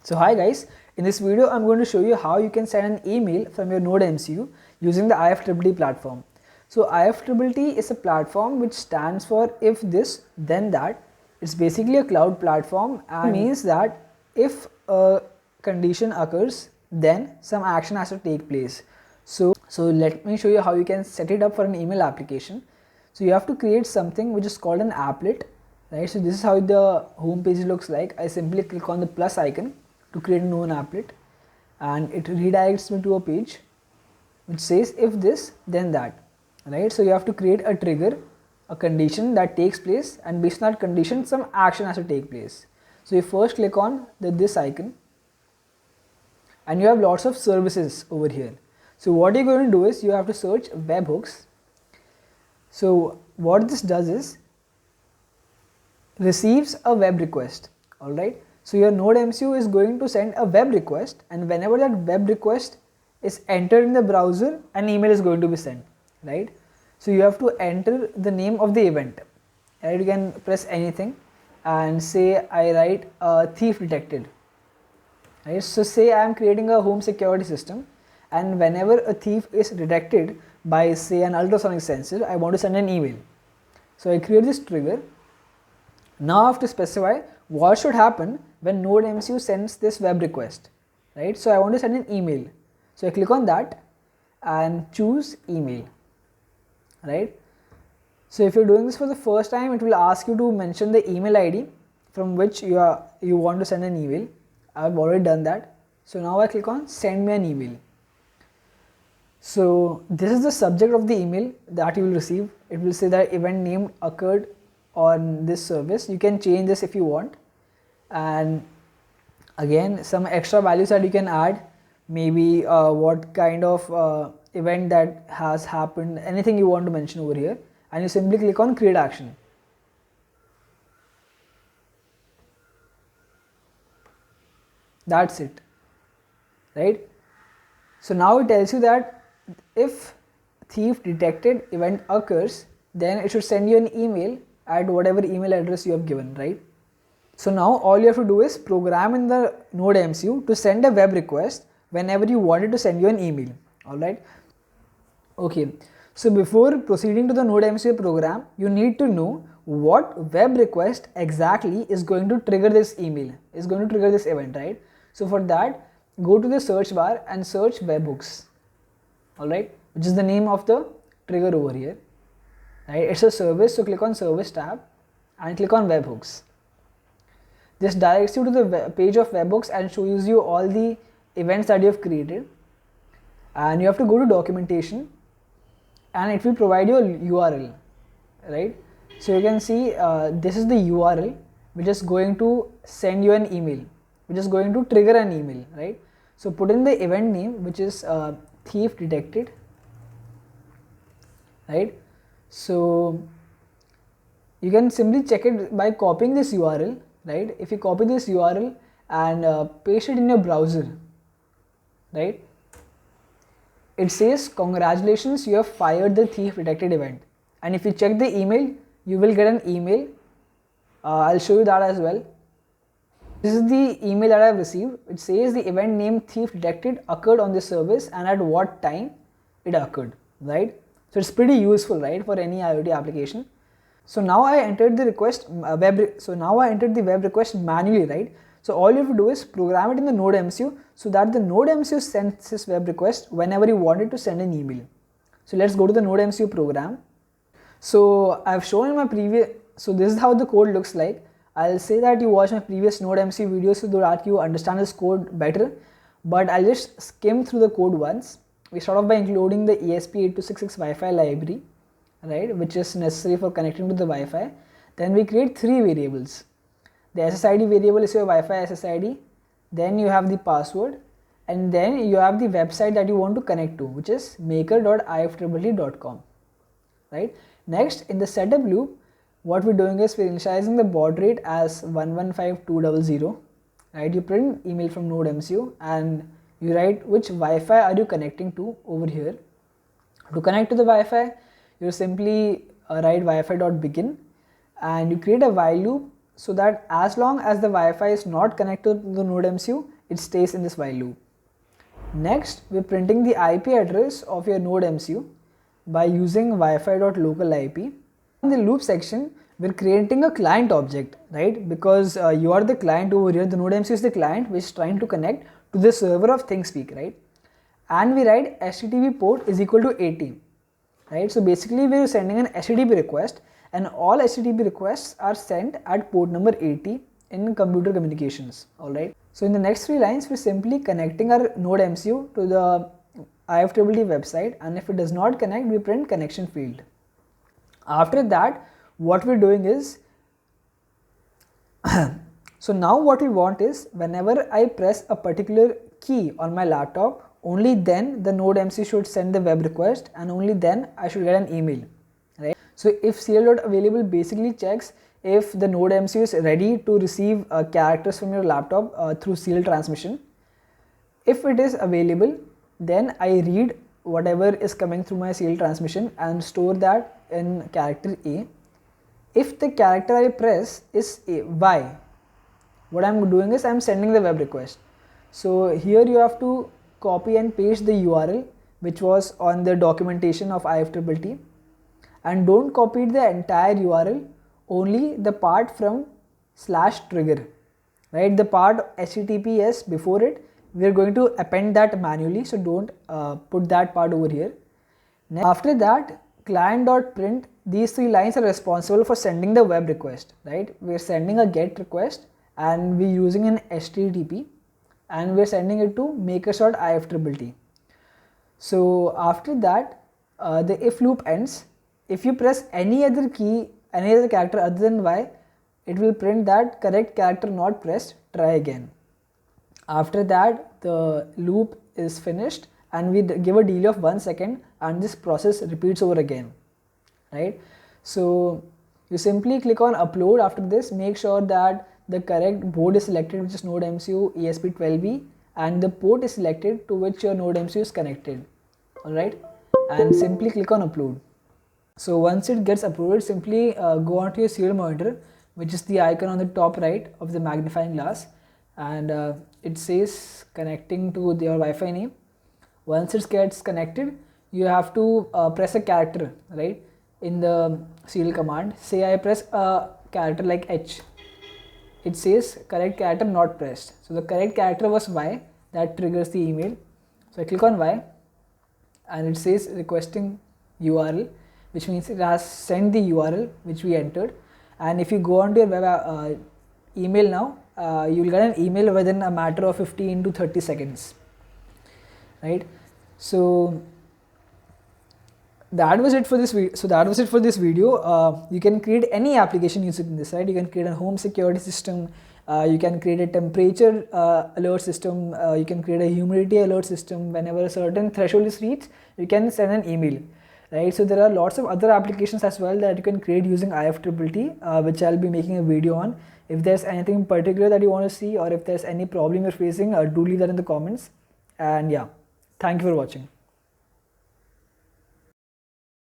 So hi guys, in this video I'm going to show you how you can send an email from your Node MCU using the IFTTT platform. So IFTTT is a platform which stands for if this then that. It's basically a cloud platform and means that if a condition occurs then some action has to take place. So let me show you how you can set it up for an email application. So you have to create something which is called an applet, right? So this is how the home page looks like. I simply click on the plus icon to create a known applet and it redirects me to a page which says if this then that, right? So you have to create a trigger, a condition that takes place, and based on that condition some action has to take place. So you first click on this icon and you have lots of services over here. So what you're going to do is you have to search webhooks. So what this does is receives a web request, alright. So your Node MCU is going to send a web request, and whenever that web request is entered in the browser, an email is going to be sent, right? So you have to enter the name of the event, right? You can press anything and say I write thief detected, right? So say I am creating a home security system, and whenever a thief is detected by say an ultrasonic sensor, I want to send an email. So I create this trigger. Now I have to specify what should happen when Node MCU sends this web request, right? So I want to send an email. So I click on that and choose email, right? So if you're doing this for the first time, it will ask you to mention the email ID from which you want to send an email. I've already done that. So now I click on send me an email. So this is the subject of the email that you will receive. It will say that event name occurred on this service. You can change this if you want, and again some extra values that you can add, maybe what kind of event that has happened, anything you want to mention over here, and you simply click on create action. That's it, right? So now it tells you that if thief detected event occurs, then it should send you an email at whatever email address you have given, right? So now all you have to do is program in the Node MCU to send a web request whenever you wanted to send you an email, alright? Okay, so before proceeding to the Node MCU program, you need to know what web request exactly is going to trigger this email, is going to trigger this event, right? So for that, go to the search bar and search webhooks, alright, which is the name of the trigger over here. Right, it's a service, so click on service tab and click on webhooks. This directs you to the page of webhooks and shows you all the events that you have created, and you have to go to documentation and it will provide you a URL, right? So you can see this is the URL which is going to send you an email, which is going to trigger an email, right? So put in the event name, which is thief detected, right? So you can simply check it by copying this URL, right? If you copy this URL and paste it in your browser, right? It says congratulations, you have fired the thief detected event. And if you check the email, you will get an email. I'll show you that as well. This is the email that I have received. It says the event name thief detected occurred on this service and at what time it occurred, right? So it's pretty useful, right, for any IoT application. So now I entered the request web request manually, right? So all you have to do is program it in the Node MCU so that the Node MCU sends this web request whenever you wanted to send an email. So let's go to the Node MCU program. So I've shown in my previous, so this is how the code looks like. I'll say that you watch my previous Node MCU videos so that you understand this code better, but I'll just skim through the code once. We start off by including the ESP8266 Wi-Fi library, right, which is necessary for connecting to the Wi-Fi. Then we create three variables. The SSID variable is your Wi-Fi SSID, then you have the password, and then you have the website that you want to connect to, which is maker.ifttt.com, right? Next, in the setup loop, what we're doing is we're initializing the baud rate as 115200, right? You print email from Node MCU and you write which Wi-Fi are you connecting to over here. To connect to the Wi-Fi, you simply write Wi-Fi.begin and you create a while loop so that as long as the Wi-Fi is not connected to the Node MCU, it stays in this while loop. Next, we're printing the IP address of your node MCU by using wi-fi.local IP. In the loop section, we're creating a client object, right? Because you are the client over here, the node MCU is the client which is trying to connect to the server of ThingSpeak, right? And we write HTTP port is equal to 80, right? So basically we're sending an HTTP request, and all HTTP requests are sent at port number 80 in computer communications, alright? So in the next 3 lines, we're simply connecting our node MCU to the IFTTT website, and if it does not connect, we print connection failed. After that, what we're doing is, so now what we want is, whenever I press a particular key on my laptop, only then the node MCU should send the web request, and only then I should get an email, right? So if serial.available basically checks if the node MCU is ready to receive characters from your laptop through serial transmission. If it is available, then I read whatever is coming through my serial transmission and store that in character A. If the character I press is Y, what I'm doing is I'm sending the web request. So here you have to copy and paste the URL which was on the documentation of IFTTT, and don't copy the entire URL, only the part from /trigger, right? The part HTTPS before it, we are going to append that manually, so don't put that part over here. Now, after that, client.print, these 3 lines are responsible for sending the web request, right? We are sending a GET request and we're using an HTTP, and we're sending it to makers.ifttt. So after that, the if loop ends. If you press any other key, any other character other than Y, it will print that correct character not pressed, try again. After that, the loop is finished and we give a delay of 1 second, and this process repeats over again, right? So you simply click on upload. After this, make sure that the correct board is selected, which is node MCU ESP12B, and the port is selected to which your node MCU is connected, alright? And simply click on upload. So once it gets uploaded, simply go onto your serial monitor, which is the icon on the top right of the magnifying glass, and it says connecting to your Wi-Fi name. Once it gets connected, you have to press a character, right, in the serial command. Say I press a character like H, it says correct character not pressed. So the correct character was Y, that triggers the email. So I click on Y and it says requesting URL, which means it has sent the URL which we entered. And if you go on to your web email now, you will get an email within a matter of 15 to 30 seconds, right? So that was it for this video. You can create any application using this, right? You can create a home security system, you can create a temperature alert system, you can create a humidity alert system. Whenever a certain threshold is reached, you can send an email, right? So there are lots of other applications as well that you can create using IFTTT, which I'll be making a video on. If there's anything in particular that you want to see, or if there's any problem you're facing, do leave that in the comments. And yeah, thank you for watching.